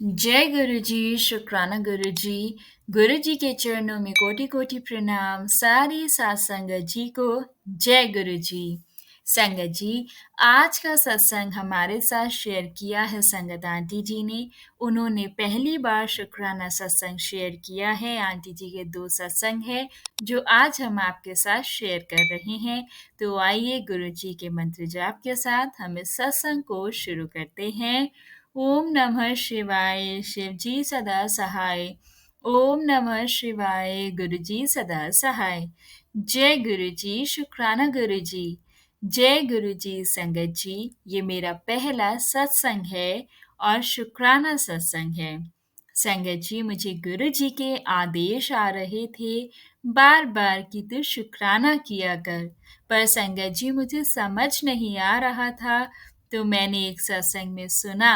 जय गुरु जी, शुक्राना गुरु जी। गुरु जी के चरणों में कोटि कोटि प्रणाम। सारी सात संगत जी को जय गुरु जी। संगत जी, आज का सत्संग हमारे साथ शेयर किया है संगत आंटी जी ने। उन्होंने पहली बार शुक्राना सत्संग शेयर किया है। आंटी जी के 2 सत्संग है जो आज हम आपके साथ शेयर कर रहे हैं। तो आइए गुरु जी के मंत्र जाप के साथ हम इस सत्संग को शुरू करते हैं। ओम नमः शिवाय, शिव जी सदा सहाय। ओम नमः शिवाय, गुरु जी सदा सहाय। जय गुरु जी, शुक्राना गुरु जी। जय गुरु जी। संगत जी, ये मेरा पहला सत्संग है और शुक्राना सत्संग है। संगत जी, मुझे गुरु जी के आदेश आ रहे थे बार बार कि तू शुक्राना किया कर, पर संगत जी मुझे समझ नहीं आ रहा था। तो मैंने एक सत्संग में सुना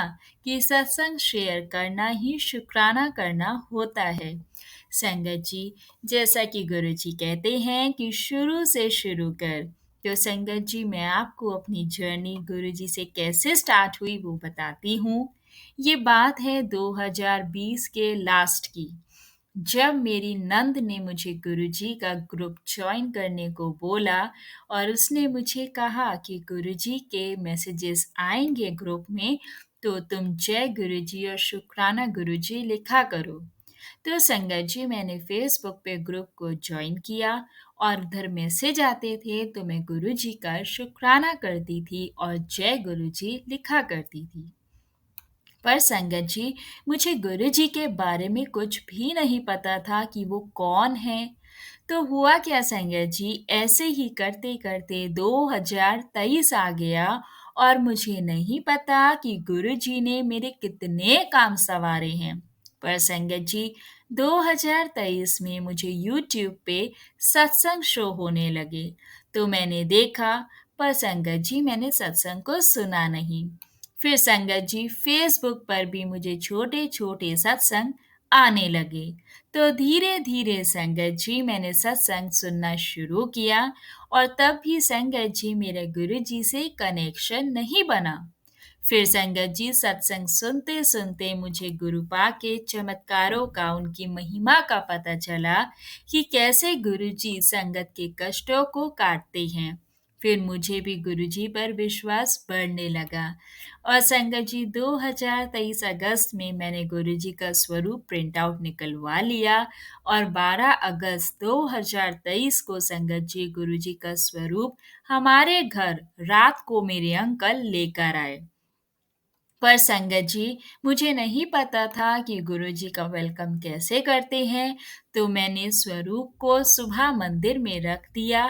कि सत्संग शेयर करना ही शुक्राना करना होता है। संगत जी, जैसा कि गुरु जी कहते हैं कि शुरू से शुरू कर, तो संगत जी मैं आपको अपनी जर्नी गुरु जी से कैसे स्टार्ट हुई वो बताती हूँ। ये बात है 2020 के लास्ट की, जब मेरी नंद ने मुझे गुरुजी का ग्रुप ज्वाइन करने को बोला और उसने मुझे कहा कि गुरुजी के मैसेजेस आएंगे ग्रुप में, तो तुम जय गुरुजी और शुक्राना गुरुजी लिखा करो। तो संगत जी, मैंने फेसबुक पे ग्रुप को ज्वाइन किया और उधर मैसेज आते थे तो मैं गुरुजी का शुक्राना करती थी और जय गुरुजी लिखा करती थी। पर संगत जी, मुझे गुरुजी के बारे में कुछ भी नहीं पता था कि वो कौन है। तो हुआ क्या संगत जी, ऐसे ही करते करते 2023 आ गया और मुझे नहीं पता कि गुरुजी ने मेरे कितने काम संवारे हैं। पर संगत जी, 2023 में मुझे यूट्यूब पे सत्संग शो होने लगे, तो मैंने देखा, पर संगत जी मैंने सत्संग को सुना नहीं। फिर संगत जी, फेसबुक पर भी मुझे छोटे छोटे सत्संग आने लगे। तो धीरे धीरे संगत जी मैंने सत्संग सुनना शुरू किया और तब भी संगत जी मेरे गुरु जी से कनेक्शन नहीं बना। फिर संगत जी, सत्संग सुनते सुनते मुझे गुरुपा के चमत्कारों का, उनकी महिमा का पता चला कि कैसे गुरुजी संगत के कष्टों को काटते हैं। फिर मुझे भी गुरुजी पर विश्वास बढ़ने लगा और संगत जी 2023 अगस्त में मैंने गुरुजी का स्वरूप प्रिंट आउट निकलवा लिया और 12 अगस्त 2023 को संगत जी गुरुजी का स्वरूप हमारे घर रात को मेरे अंकल लेकर आए। पर संगत जी, मुझे नहीं पता था कि गुरुजी का वेलकम कैसे करते हैं, तो मैंने स्वरूप को सुबह मंदिर में रख दिया।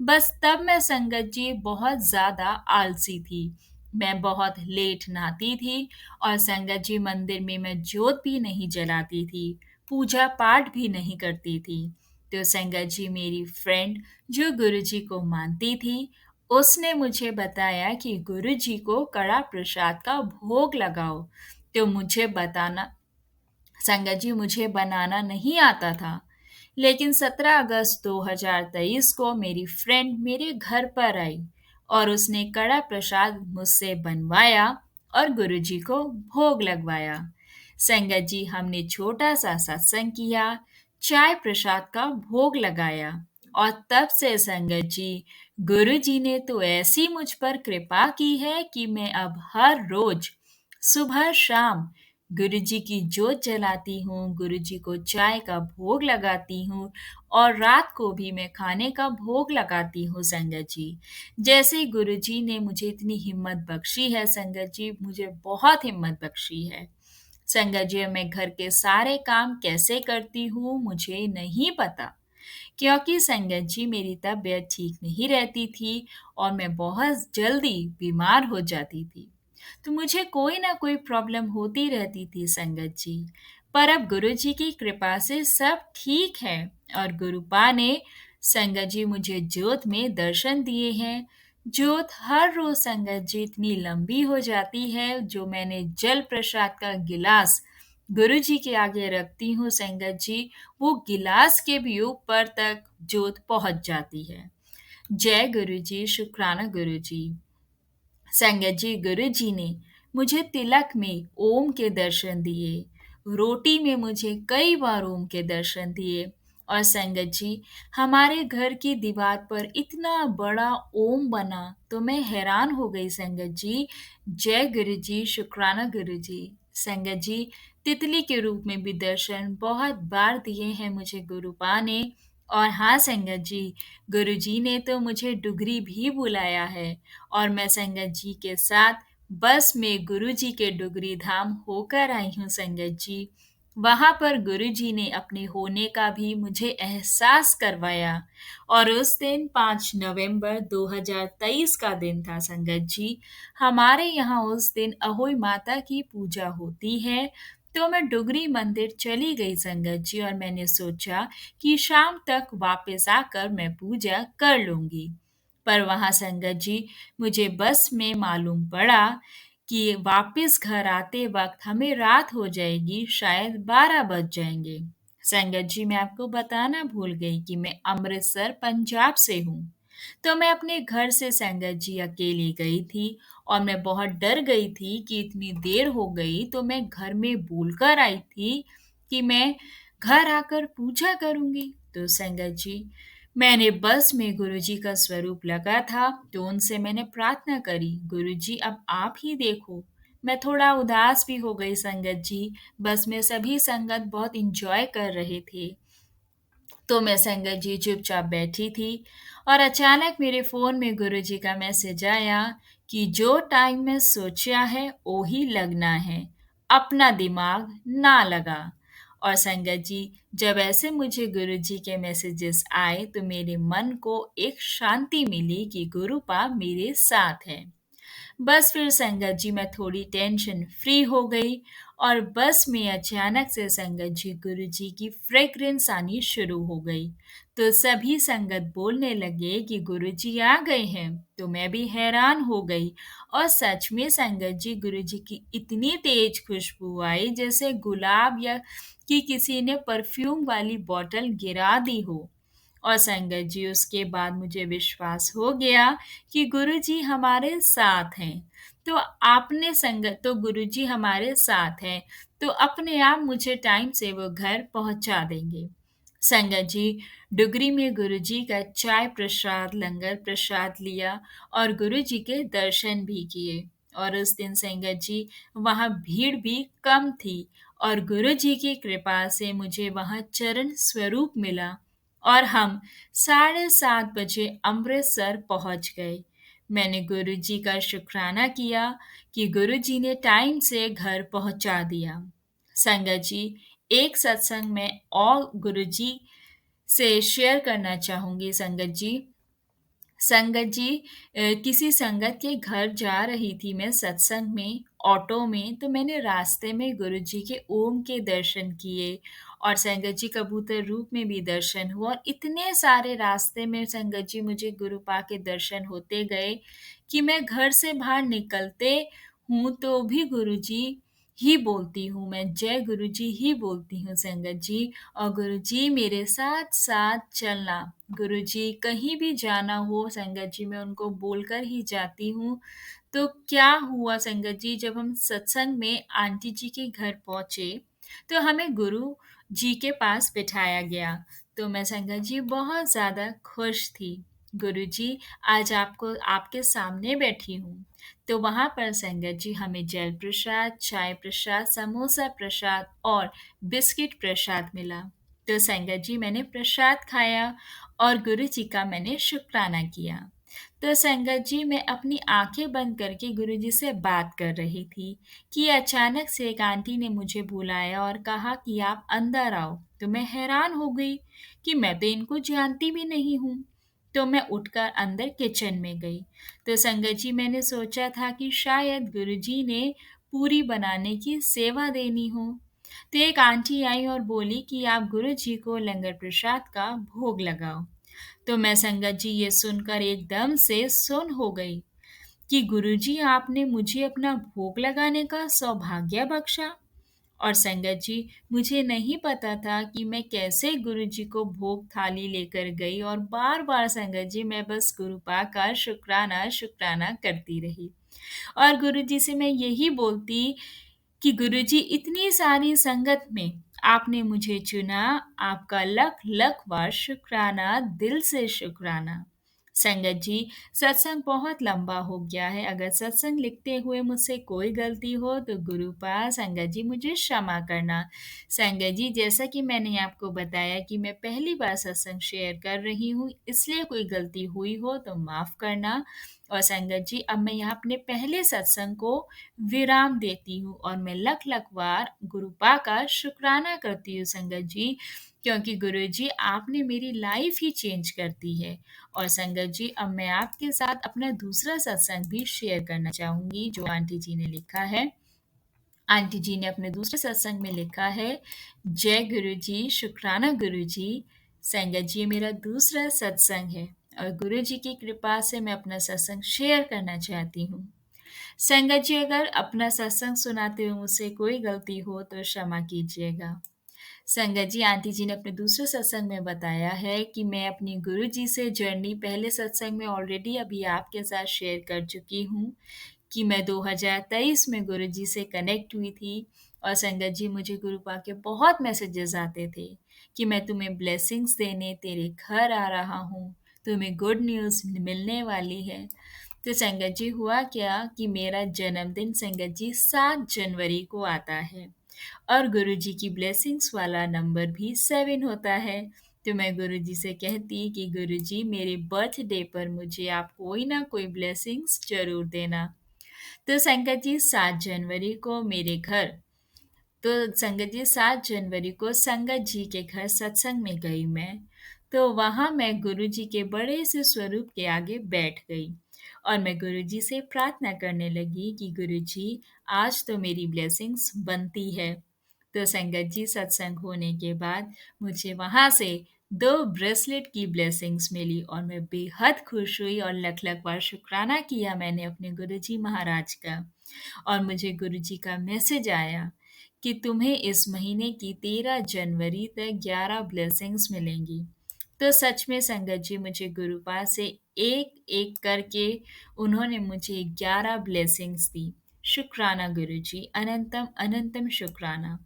बस तब मैं संगत जी बहुत ज़्यादा आलसी थी। मैं बहुत लेट नहाती थी और संगत जी मंदिर में मैं जोत भी नहीं जलाती थी, पूजा पाठ भी नहीं करती थी। तो संगत जी, मेरी फ्रेंड जो गुरुजी को मानती थी, उसने मुझे बताया कि गुरुजी को कड़ा प्रसाद का भोग लगाओ। तो मुझे बताना संगत जी, मुझे बनाना नहीं आता था। लेकिन 17 अगस्त 2023 को मेरी फ्रेंड मेरे घर पर आई और उसने कड़ा प्रसाद मुझसे बनवाया और गुरुजी को भोग लगवाया। संगत जी, हमने छोटा सा सत्संग किया, चाय प्रसाद का भोग लगाया और तब से संगत जी, गुरुजी ने तो ऐसी मुझ पर कृपा की है कि मैं अब हर रोज सुबह शाम गुरुजी की जोत जलाती हूँ, गुरुजी को चाय का भोग लगाती हूँ और रात को भी मैं खाने का भोग लगाती हूँ संगत जी। जैसे गुरुजी ने मुझे इतनी हिम्मत बख्शी है संगत जी, मुझे बहुत हिम्मत बख्शी है। संगत जी, मैं घर के सारे काम कैसे करती हूँ मुझे नहीं पता, क्योंकि संगत जी मेरी तबीयत ठीक नहीं रहती थी और मैं बहुत जल्दी बीमार हो जाती थी। तो मुझे कोई ना कोई प्रॉब्लम होती रहती थी संगत जी। पर अब गुरु जी की कृपा से सब ठीक है और गुरुपा ने संगत जी मुझे ज्योत में दर्शन दिए हैं। ज्योत हर रोज संगत जी इतनी लंबी हो जाती है, जो मैंने जल प्रसाद का गिलास गुरु जी के आगे रखती हूँ संगत जी, वो गिलास के भी ऊपर तक ज्योत पहुंच जाती है। जय गुरु जी, शुक्राना गुरु जी। संगत जी, गुरु जी ने मुझे तिलक में ओम के दर्शन दिए, रोटी में मुझे कई बार ओम के दर्शन दिए। और संगत जी, हमारे घर की दीवार पर इतना बड़ा ओम बना तो मैं हैरान हो गई संगत जी। जय गुरु जी, शुक्राना गुरु जी। संगत जी, तितली के रूप में भी दर्शन बहुत बार दिए हैं मुझे गुरुपा ने। और हाँ संगत जी, गुरुजी ने तो मुझे डुगरी भी बुलाया है, और मैं संगत जी के साथ बस में गुरुजी के डुगरी धाम होकर आई हूँ संगत जी। वहाँ पर गुरुजी ने अपने होने का भी मुझे एहसास करवाया। और उस दिन 5 नवंबर 2023 का दिन था संगत जी। हमारे यहाँ उस दिन अहोई माता की पूजा होती है। तो मैं डुगरी मंदिर चली गई संगत जी, और मैंने सोचा कि शाम तक वापस आकर मैं पूजा कर लूंगी। पर वहां संगत जी, मुझे बस में मालूम पड़ा कि वापस घर आते वक्त हमें रात हो जाएगी, शायद 12 बज जाएंगे। संगत जी, मैं आपको बताना भूल गई कि मैं अमृतसर पंजाब से हूँ। तो मैं अपने घर से संगत जी अकेली गई थी, और मैं बहुत डर गई थी कि इतनी देर हो गई। तो मैं घर में बोलकर आई थी कि मैं घर आकर पूजा करूंगी। तो संगत जी, मैंने बस में गुरुजी का स्वरूप लगा था, तो उनसे मैंने प्रार्थना करी, गुरुजी अब आप ही देखो। मैं थोड़ा उदास भी हो गई संगत जी। बस में सभी संगत बहुत इंजॉय कर रहे थे, तो मैं संगत जी चुपचाप बैठी थी। और अचानक मेरे फोन में गुरुजी का मैसेज आया कि जो टाइम में सोचा है वो ही लगना है, अपना दिमाग ना लगा। और संगत जी, जब ऐसे मुझे गुरुजी के मैसेजेस आए तो मेरे मन को एक शांति मिली कि गुरुपा मेरे साथ है। बस फिर संगत जी, मैं थोड़ी टेंशन फ्री हो गई। और बस में अचानक से संगत जी गुरुजी की फ्रेग्रेंस आनी शुरू हो गई। तो सभी संगत बोलने लगे कि गुरुजी आ गए हैं। तो मैं भी हैरान हो गई। और सच में संगत जी, गुरुजी की इतनी तेज खुशबू आई जैसे गुलाब या कि किसी ने परफ्यूम वाली बॉटल गिरा दी हो। और संगत जी, उसके बाद मुझे विश्वास हो गया कि गुरुजी हमारे साथ हैं। तो आपने संगत तो गुरुजी हमारे साथ हैं, तो अपने आप मुझे टाइम से वो घर पहुंचा देंगे। संगत जी, डुगरी में गुरुजी का चाय प्रसाद, लंगर प्रसाद लिया, और गुरुजी के दर्शन भी किए। और उस दिन संगत जी, वहाँ भीड़ भी कम थी, और गुरुजी की कृपा से मुझे वहाँ चरण स्वरूप मिला। और हम 7:30 बजे अमृतसर पहुंच गए। मैंने गुरुजी का शुक्राना किया कि गुरुजी ने टाइम से घर पहुंचा दिया। संगत जी, एक सत्संग में और गुरुजी से शेयर करना चाहूंगी संगत जी। संगत जी, किसी संगत के घर जा रही थी मैं सत्संग में, ऑटो में। तो मैंने रास्ते में गुरुजी के ओम के दर्शन किए, और संगत जी कबूतर रूप में भी दर्शन हुआ, और इतने सारे रास्ते में संगत जी मुझे गुरुपा के दर्शन होते गए कि मैं घर से बाहर निकलते हूँ तो भी गुरुजी ही बोलती हूँ, मैं जय गुरुजी ही बोलती हूँ संगत जी। और गुरुजी मेरे साथ साथ चलना। गुरुजी कहीं भी जाना हो संगत जी, मैं उनको बोलकर ही जाती हूँ। तो क्या हुआ संगत जी, जब हम सत्संग में आंटी जी के घर पहुंचे तो हमें गुरु जी के पास बिठाया गया। तो मैं संगत जी बहुत ज़्यादा खुश थी। गुरु जी, आज आपको आपके सामने बैठी हूँ। तो वहाँ पर संगत जी हमें जल प्रसाद, चाय प्रसाद, समोसा प्रसाद और बिस्किट प्रसाद मिला। तो संगत जी, मैंने प्रसाद खाया और गुरु जी का मैंने शुक्राना किया। तो संगत जी, मैं अपनी आंखें बंद करके गुरु जी से बात कर रही थी कि अचानक से एक आंटी ने मुझे बुलाया और कहा कि आप अंदर आओ। तो मैं हैरान हो गई कि मैं तो इनको जानती भी नहीं हूँ। तो मैं उठकर अंदर किचन में गई। तो संगत जी, मैंने सोचा था कि शायद गुरुजी ने पूरी बनाने की सेवा देनी हो। तो एक आंटी आई और बोली कि आप गुरुजी को लंगर प्रसाद का भोग लगाओ। तो मैं संगत जी ये सुनकर एकदम से सुन्न हो गई कि गुरुजी, आपने मुझे अपना भोग लगाने का सौभाग्य बख्शा। और संगत जी, मुझे नहीं पता था कि मैं कैसे गुरुजी को भोग थाली लेकर गई, और बार बार संगत जी मैं बस गुरुपा का शुक्राना शुक्राना करती रही। और गुरुजी से मैं यही बोलती कि गुरुजी इतनी सारी संगत में आपने मुझे चुना, आपका लख लख बार शुक्राना, दिल से शुक्राना। संगत जी, सत्संग बहुत लंबा हो गया है। अगर सत्संग लिखते हुए मुझसे कोई गलती हो तो गुरुपाल संगत जी मुझे क्षमा करना। संगत जी, जैसा कि मैंने आपको बताया कि मैं पहली बार सत्संग शेयर कर रही हूँ, इसलिए कोई गलती हुई हो तो माफ़ करना। और संगत जी, अब मैं यहाँ अपने पहले सत्संग को विराम देती हूँ और मैं लख लख बार गुरुपा का शुक्राना करती हूँ संगत जी, क्योंकि गुरु जी आपने मेरी लाइफ ही चेंज कर दी है। और संगत जी, अब मैं आपके साथ अपना दूसरा सत्संग भी शेयर करना चाहूंगी जो आंटी जी ने लिखा है। आंटी जी ने अपने दूसरे सत्संग में लिखा है, जय गुरु जी, शुक्राना गुरु जी। संगत जी, ये मेरा दूसरा सत्संग है और गुरु जी की कृपा से मैं अपना सत्संग शेयर करना चाहती हूँ। संगत जी, अगर अपना सत्संग सुनाते हुए मुझसे कोई गलती हो तो क्षमा कीजिएगा। संगत जी, आंटी जी ने अपने दूसरे सत्संग में बताया है कि मैं अपनी गुरु जी से जर्नी पहले सत्संग में ऑलरेडी अभी आपके साथ शेयर कर चुकी हूँ कि मैं 2023 में गुरु जी से कनेक्ट हुई थी। और संगत जी, मुझे गुरुपा के बहुत मैसेजेस आते थे कि मैं तुम्हें ब्लेसिंग्स देने तेरे घर आ रहा हूँ, तुम्हें गुड न्यूज़ मिलने वाली है। तो संगत जी, हुआ क्या कि मेरा जन्मदिन संगत जी 7 जनवरी को आता है और गुरुजी की ब्लेसिंग्स वाला नंबर भी 7 होता है। तो मैं गुरुजी से कहती कि गुरुजी, मेरे बर्थडे पर मुझे आप कोई ना कोई ब्लेसिंग्स ज़रूर देना। तो संगत जी, 7 जनवरी को मेरे घर तो संगत जी 7 जनवरी को संगत जी के घर सत्संग में गई मैं। तो वहाँ मैं गुरुजी के बड़े से स्वरूप के आगे बैठ गई और मैं गुरुजी से प्रार्थना करने लगी कि गुरुजी, आज तो मेरी ब्लेसिंग्स बनती है। तो संगत जी, सत्संग होने के बाद मुझे वहाँ से 2 ब्रेसलेट की ब्लेसिंग्स मिली और मैं बेहद खुश हुई और लख लख बार शुक्राना किया मैंने अपने गुरुजी महाराज का। और मुझे गुरुजी का मैसेज आया कि तुम्हें इस महीने की 13 जनवरी तक 11 ब्लेसिंग्स मिलेंगी। तो सच में संगत जी, मुझे गुरुपा से एक-एक करके उन्होंने मुझे 11 ब्लेसिंग्स दी। शुक्राना गुरुजी, अनंतम अनंतम शुक्राना।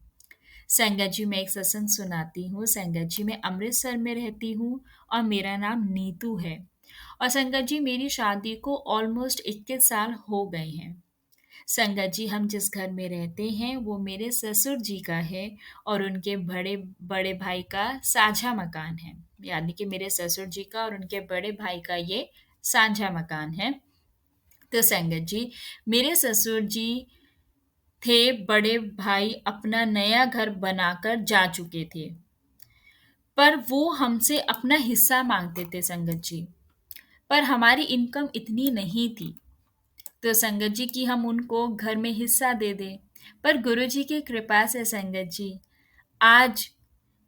संगत जी, मैं एक सत्संग सुनाती हूँ। संगत जी, मैं अमृतसर में रहती हूँ और मेरा नाम नीतू है। और संगत जी, मेरी शादी को ऑलमोस्ट 21 साल हो गए हैं। संगत जी, हम जिस घर में रहते हैं वो मेरे ससुर जी का है और उनके बड़े बड़े भाई का साझा मकान है। यानी कि मेरे ससुर जी का और उनके बड़े भाई का ये साझा मकान है। तो संगत जी, मेरे ससुर जी थे, बड़े भाई अपना नया घर बनाकर जा चुके थे, पर वो हमसे अपना हिस्सा मांगते थे संगत जी। पर हमारी इनकम इतनी नहीं थी तो संगत जी कि हम उनको घर में हिस्सा दे दें। पर गुरुजी की कृपा से संगत जी, आज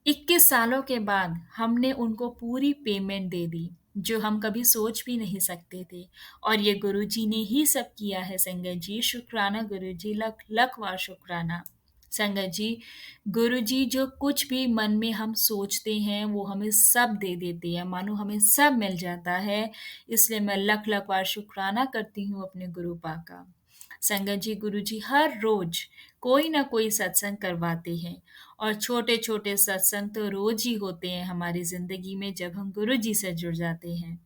21 सालों के बाद हमने उनको पूरी पेमेंट दे दी, जो हम कभी सोच भी नहीं सकते थे। और ये गुरुजी ने ही सब किया है संगत जी। शुक्राना गुरुजी, लख लख बार शुक्राना। संगत जी, गुरुजी जो कुछ भी मन में हम सोचते हैं वो हमें सब दे देते हैं, मानो हमें सब मिल जाता है। इसलिए मैं लख लख बार शुक्राना करती हूँ अपने गुरुपा का। संगत जी, गुरुजी हर रोज कोई ना कोई सत्संग करवाते हैं और छोटे-छोटे सत्संग तो रोज ही होते हैं हमारी ज़िंदगी में जब हम गुरुजी से जुड़ जाते हैं।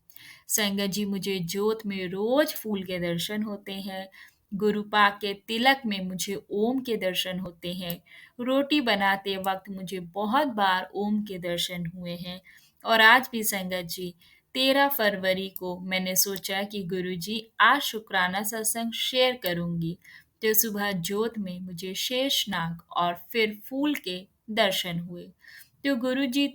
संगत जी, मुझे जोत में रोज फूल के दर्शन होते हैं। गुरुपा के तिलक में मुझे ओम के दर्शन होते हैं। रोटी बनाते वक़्त मुझे बहुत बार ओम के दर्शन हुए हैं। और आज भी संगत जी, 13 फरवरी को मैंने सोचा कि गुरुजी, आज शुक्राना सत्संग शेयर करूँगी। तो सुबह जोत में मुझे शेषनाग और फिर फूल के दर्शन हुए। तो गुरुजी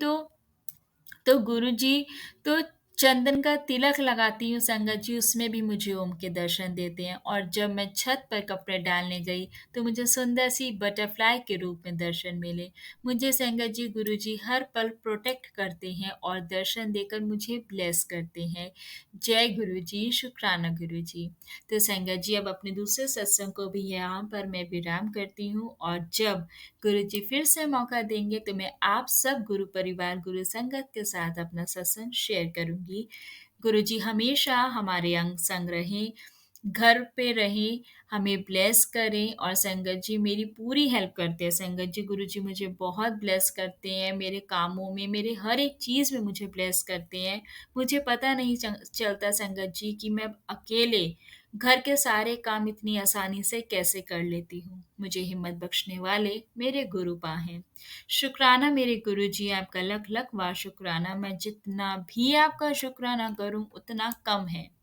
तो चंदन का तिलक लगाती हूँ संगत जी, उसमें भी मुझे ओम के दर्शन देते हैं। और जब मैं छत पर कपड़े डालने गई तो मुझे सुंदर सी बटरफ्लाई के रूप में दर्शन मिले। मुझे संगत जी गुरुजी हर पल प्रोटेक्ट करते हैं और दर्शन देकर मुझे ब्लेस करते हैं। जय गुरुजी, शुक्राना गुरुजी। तो संगत जी, अब अपने दूसरे सत्संग को भी यहाँ पर मैं विराम करती हूँ और जब गुरुजी फिर से मौका देंगे तो मैं आप सब गुरु परिवार, गुरु संगत के साथ अपना सत्संग शेयर करूँगी। गुरुजी हमेशा हमारे अंग संग रहें, घर पे रहें, हमें ब्लेस करें और संगत जी मेरी पूरी हेल्प करते हैं। संगत जी, गुरुजी मुझे बहुत ब्लेस करते हैं, मेरे कामों में, मेरे हर एक चीज़ में मुझे ब्लेस करते हैं। मुझे पता नहीं चलता संगत जी कि मैं अकेले घर के सारे काम इतनी आसानी से कैसे कर लेती हूँ। मुझे हिम्मत बख्शने वाले मेरे गुरुपा हैं। शुक्राना मेरे गुरुजी, आपका लख-लख वार शुक्राना। मैं जितना भी आपका शुक्राना करूँ उतना कम है।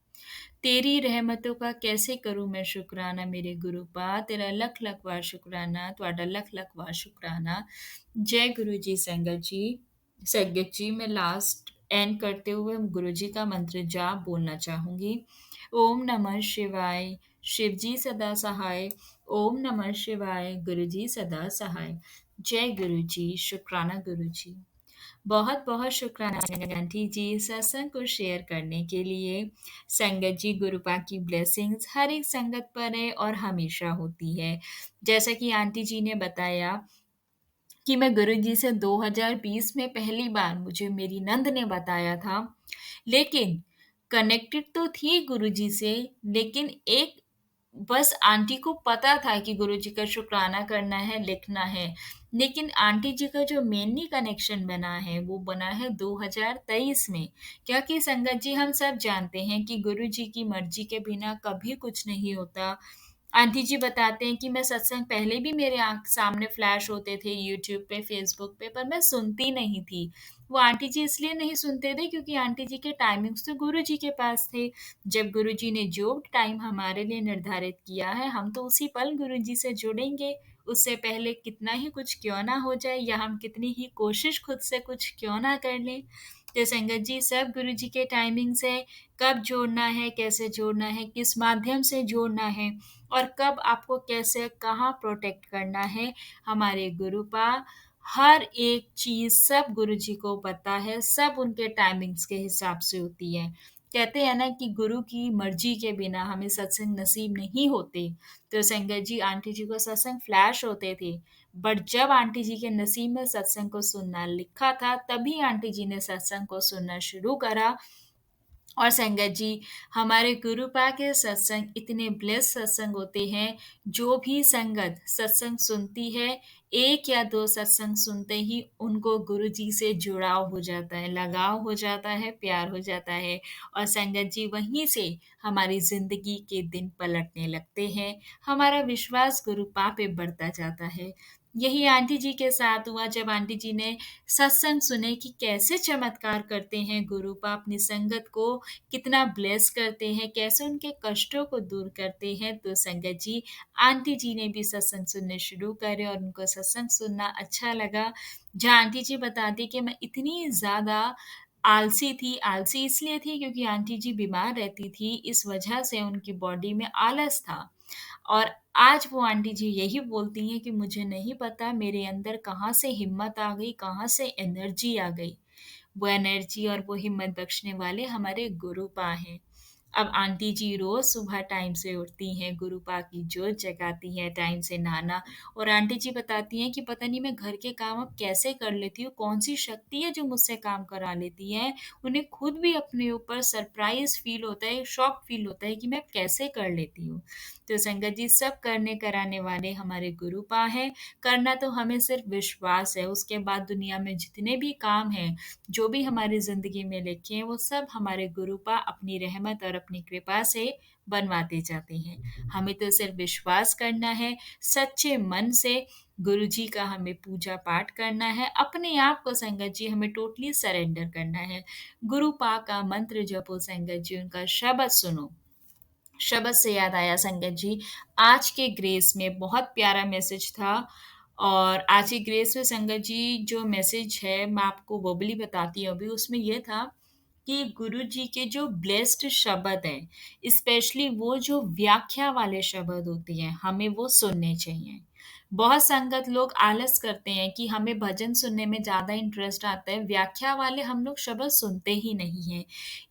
तेरी रहमतों का कैसे करूँ मैं शुकराना मेरे गुरुपा, तेरा लख लख वार शुकराना, ਤੁਹਾਡਾ लख लख वार शुकराना। जय गुरु जी संगत जी। संगत जी, मैं लास्ट एंड करते हुए गुरु जी का मंत्र जाप बोलना चाहूंगी। ओम नमः शिवाय, शिव जी सदा सहाय। ओम नमः शिवाय, गुरु जी सदा सहाय। जय गुरु जी, शुक्राना गुरु जी। बहुत बहुत शुक्राना आंटी जी सत्संग को शेयर करने के लिए। संगत जी, गुरुपा की ब्लेसिंग्स हर एक संगत पर है और हमेशा होती है। जैसा कि आंटी जी ने बताया कि मैं गुरुजी से 2020 में पहली बार मुझे मेरी नंद ने बताया था, लेकिन कनेक्टेड तो थी गुरुजी से, लेकिन एक बस आंटी को पता था कि गुरुजी का शुक्राना करना है, लिखना है। लेकिन आंटी जी का जो मेनली कनेक्शन बना है, वो बना है 2023 में। क्योंकि संगत जी, हम सब जानते हैं कि गुरुजी की मर्जी के बिना कभी कुछ नहीं होता। आंटी जी बताते हैं कि मैं सत्संग पहले भी मेरे आँख सामने फ्लैश होते थे यूट्यूब पे, फ़ेसबुक पे, पर मैं सुनती नहीं थी। वो आंटी जी इसलिए नहीं सुनते थे क्योंकि आंटी जी के टाइमिंग्स तो गुरुजी के पास थे। जब गुरुजी ने जो टाइम हमारे लिए निर्धारित किया है, हम तो उसी पल गुरुजी से जुड़ेंगे। उससे पहले कितना ही कुछ क्यों ना हो जाए या हम कितनी ही कोशिश खुद से कुछ क्यों ना कर लें। तो संगत जी, सब गुरुजी के टाइमिंग्स है, कब जोड़ना है, कैसे जोड़ना है, किस माध्यम से जोड़ना है और कब आपको कैसे कहाँ प्रोटेक्ट करना है, हमारे गुरुपा हर एक चीज़ सब गुरुजी को पता है, सब उनके टाइमिंग्स के हिसाब से होती है। कहते हैं ना कि गुरु की मर्जी के बिना हमें सत्संग नसीब नहीं होते। तो संगत जी, आंटी जी को सत्संग फ्लैश होते थे, बट जब आंटी जी के नसीब में सत्संग को सुनना लिखा था, तभी आंटी जी ने सत्संग को सुनना शुरू करा। और संगत जी, हमारे गुरुपा के सत्संग इतने ब्लेस सत्संग होते हैं, जो भी संगत सत्संग सुनती है, 1 या 2 सत्संग सुनते ही उनको गुरुजी से जुड़ाव हो जाता है, लगाव हो जाता है, प्यार हो जाता है और संगत जी, वहीं से हमारी ज़िंदगी के दिन पलटने लगते हैं, हमारा विश्वास गुरुपा पे बढ़ता जाता है। यही आंटी जी के साथ हुआ जब आंटी जी ने सत्संग सुने कि कैसे चमत्कार करते हैं गुरुपा अपनी संगत को कितना ब्लेस करते हैं, कैसे उनके कष्टों को दूर करते हैं। तो संगत जी, आंटी जी ने भी सत्संग सुनने शुरू करे और उनको सत्संग सुनना अच्छा लगा। जहाँ आंटी जी बताती कि मैं इतनी ज़्यादा आलसी थी, आलसी इसलिए थी क्योंकि आंटी जी बीमार रहती थी, इस वजह से उनकी बॉडी में आलस था। और आज वो आंटी जी यही बोलती हैं कि मुझे नहीं पता मेरे अंदर कहाँ से हिम्मत आ गई, कहाँ से एनर्जी आ गई। वो एनर्जी और वो हिम्मत बख्शने वाले हमारे गुरुपा हैं। अब आंटी जी रोज़ सुबह टाइम से उठती हैं, गुरुपा की जोत जगाती हैं, टाइम से नहाना और आंटी जी बताती हैं कि पता नहीं मैं घर के काम अब कैसे कर लेती हूँ, कौन-सी शक्ति है जो मुझसे काम करा लेती है। उन्हें खुद भी अपने ऊपर सरप्राइज़ फ़ील होता है, शॉक फ़ील होता है कि मैं कैसे कर लेती हूँ। तो संगत जी, सब करने कराने वाले हमारे गुरुपा हैं। करना तो हमें सिर्फ़ विश्वास है, उसके बाद दुनिया में जितने भी काम हैं, जो भी हमारी ज़िंदगी में लिखे हैं, वो सब हमारे गुरुपा अपनी रहमत और अपनी कृपा से बनवाते जाते हैं। हमें तो सिर्फ़ विश्वास करना है, सच्चे मन से गुरुजी का हमें पूजा-पाठ करना है, अपने आप को संगत जी हमें टोटली सरेंडर करना है। गुरुपा का मंत्र जपो संगत जी, उनका शब्द सुनो। शब्द से याद आया संगत जी, आज के ग्रेस में बहुत प्यारा मैसेज था और आज की ग्रेस में संगत जी जो मैसेज है मैं आपको वर्बली बताती हूँ अभी। उसमें ये था कि गुरु जी के जो ब्लेस्ड शब्द हैं, स्पेशली वो जो व्याख्या वाले शब्द होते हैं, हमें वो सुनने चाहिए। बहुत संगत लोग आलस करते हैं कि हमें भजन सुनने में ज़्यादा इंटरेस्ट आता है, व्याख्या वाले हम लोग शब्द सुनते ही नहीं हैं।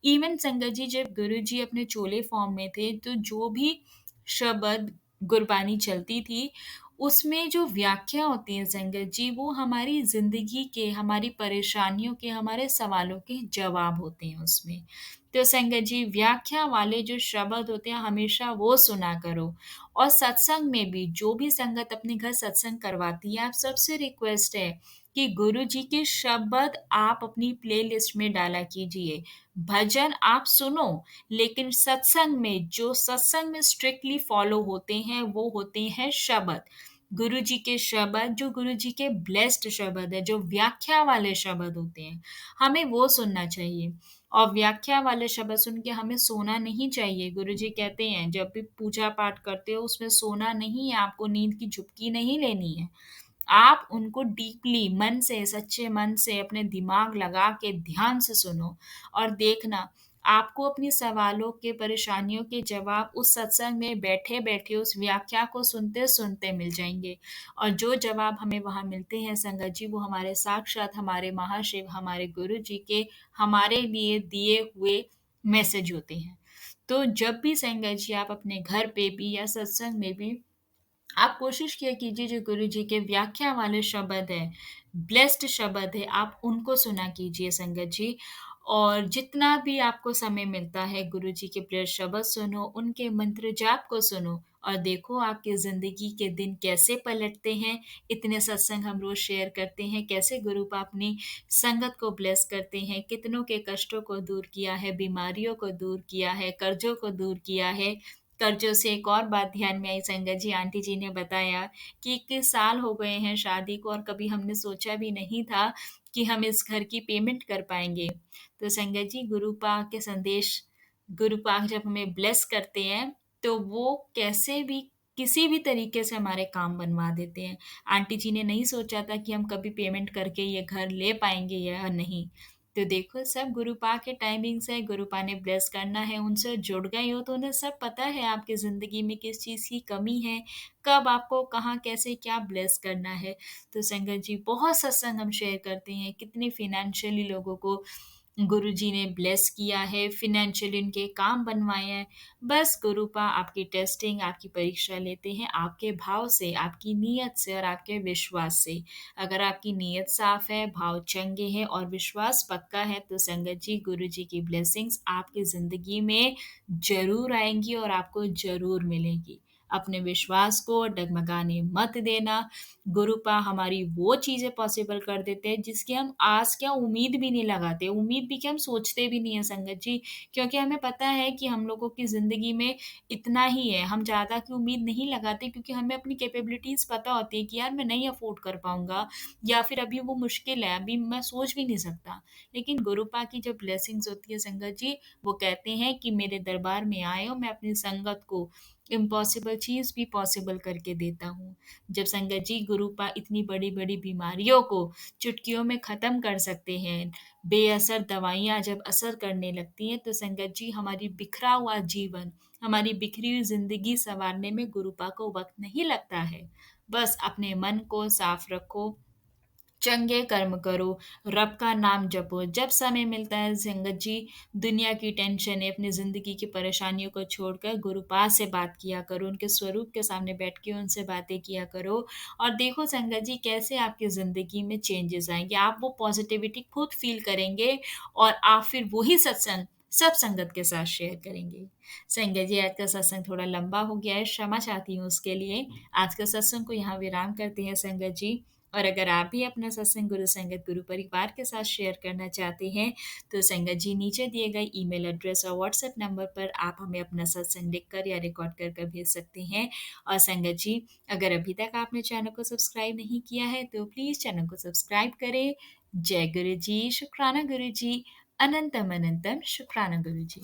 इवन संगत जी, जब गुरु जी अपने चोले फॉर्म में थे, तो जो भी शब्द गुरबानी चलती थी, उसमें जो व्याख्या होती है संगत जी, वो हमारी ज़िंदगी के, हमारी परेशानियों के, हमारे सवालों के जवाब होते हैं उसमें। तो संगत जी व्याख्या वाले जो शब्द होते हैं हमेशा वो सुना करो। और सत्संग में भी जो भी संगत अपने घर सत्संग करवाती है, आप सबसे रिक्वेस्ट है कि गुरु जी के शब्द आप अपनी प्लेलिस्ट में डाला कीजिए। भजन आप सुनो, लेकिन सत्संग में जो सत्संग में स्ट्रिक्टली फॉलो होते हैं वो होते हैं शब्द। गुरु जी के शब्द जो गुरु जी के ब्लेस्ड शब्द है, जो व्याख्या वाले शब्द होते हैं, हमें वो सुनना चाहिए। और व्याख्या वाले शब्द सुन के हमें सोना नहीं चाहिए। गुरु जी कहते हैं जब भी पूजा पाठ करते हो उसमें सोना नहीं है, आपको नींद की झुपकी नहीं लेनी है। आप उनको डीपली मन से, सच्चे मन से अपने दिमाग लगा के ध्यान से सुनो और देखना आपको अपनी सवालों के, परेशानियों के जवाब उस सत्संग में बैठे-बैठे उस व्याख्या को सुनते-सुनते मिल जाएँगे। और जो जवाब हमें वहाँ मिलते हैं संगत जी, वो हमारे साक्षात हमारे महाशिव, हमारे गुरु जी के हमारे लिए दिए हुए मैसेज होते हैं। तो जब भी संगत जी आप अपने घर पे भी या सत्संग में भी आप कोशिश किया कीजिए जो गुरु जी के व्याख्या वाले शब्द हैं, ब्लेस्ड शब्द है, आप उनको सुना कीजिए संगत जी। और जितना भी आपको समय मिलता है गुरु जी के प्रिय शब्द सुनो, उनके मंत्र जाप को सुनो और देखो आपकी ज़िंदगी के दिन कैसे पलटते हैं। इतने सत्संग हम रोज़ शेयर करते हैं, कैसे गुरु पा अपनी संगत को ब्लेस करते हैं, कितनों के कष्टों को दूर किया है, बीमारियों को दूर किया है, कर्ज़ों को दूर किया है। कर्ज़ों से एक और बात ध्यान में आई संगत जी, आंटी जी ने बताया कि 21 साल हो गए हैं शादी को और कभी हमने सोचा भी नहीं था कि हम इस घर की पेमेंट कर पाएँगे। तो संगत जी गुरुपा के संदेश, गुरुपा जब हमें ब्लेस करते हैं, तो वो कैसे भी किसी भी तरीके से हमारे काम बनवा देते हैं। आंटी जी ने नहीं सोचा था कि हम कभी पेमेंट करके ये घर ले पाएँगे या नहीं। तो देखो सब गुरुपा के टाइमिंग्स है, गुरुपा ने ब्लेस करना है, उनसे जुड़ गए हो तो उन्हें सब पता है आपकी ज़िंदगी में किस चीज़ की कमी है, कब आपको कहाँ, कैसे, क्या ब्लेस करना है। तो संगत जी बहुत सत्संग हम शेयर करते हैं, कितने फ़ाइनेंशियली लोगों को गुरुजी ने ब्लेस किया है, फ़ाइनेंशियली उनके काम बनवाए हैं। बस गुरुपा आपकी टेस्टिंग, आपकी परीक्षा लेते हैं आपके भाव से, आपकी नीयत से और आपके विश्वास से। अगर आपकी नीयत साफ़ है, भाव चंगे हैं और विश्वास पक्का है, तो संगत जी गुरु जी की ब्लेसिंग्स आपकी ज़िंदगी में ज़रूर आएँगी और आपको ज़रूर मिलेंगी। अपने विश्वास को डगमगाने मत देना। गुरुपा हमारी वो चीज़ें पॉसिबल कर देते हैं जिसकी हम आस क्या उम्मीद भी नहीं लगाते। उम्मीद भी क्या हम सोचते भी नहीं हैं संगत जी, क्योंकि हमें पता है कि हम लोगों की ज़िंदगी में इतना ही है। हम ज़्यादा की उम्मीद नहीं लगाते क्योंकि हमें अपनी कैपेबिलिटीज़ पता होती है कि यार मैं नहीं अफ़ोर्ड कर पाऊँगा या फिर अभी वो मुश्किल है, अभी मैं सोच भी नहीं सकता। लेकिन गुरुपा की जो ब्लेसिंग्स होती है संगत जी, वो कहते हैं कि मेरे दरबार में आए हो, मैं अपनी संगत को इम्पॉसिबल चीज़ भी पॉसिबल करके देता हूँ। जब संगत जी गुरुपा इतनी बड़ी-बड़ी बीमारियों को चुटकियों में ख़त्म कर सकते हैं, बेअसर दवाइयाँ जब असर करने लगती हैं, तो संगत जी हमारी बिखरा हुआ जीवन, हमारी बिखरी हुई ज़िंदगी सँवारने में गुरुपा को वक़्त नहीं लगता है। बस अपने मन को साफ़ रखो, चंगे कर्म करो, रब का नाम जपो। जब समय मिलता है संगत जी, दुनिया की टेंशनें, अपनी ज़िंदगी की परेशानियों को छोड़कर गुरुपाद से बात किया करो, उनके स्वरूप के सामने बैठ के उनसे बातें किया करो और देखो संगत जी कैसे आपकी ज़िंदगी में चेंजेज़ आएँगे। आप वो पॉज़िटिविटी खुद फ़ील करेंगे और आप फिर वही सत्संग सब संगत के साथ शेयर करेंगे। संगत जी आज का सत्संग थोड़ा लंबा हो गया है, क्षमा चाहती हूँ उसके लिए। आज का सत्संग को यहाँ विराम करते हैं संगत जी। और अगर आप भी अपना सत्संग गुरु संगत गुरु परिवार के साथ शेयर करना चाहते हैं, तो संगत जी नीचे दिए गए ईमेल एड्रेस और व्हाट्सएप नंबर पर आप हमें अपना सत्संग लिखकर या रिकॉर्ड कर कर भेज सकते हैं। और संगत जी अगर अभी तक आपने चैनल को सब्सक्राइब नहीं किया है, तो प्लीज़ चैनल को सब्सक्राइब करें। जय गुरु जी, शुक्राना गुरु जी, अनंतम अनंतम शुक्राना गुरु जी।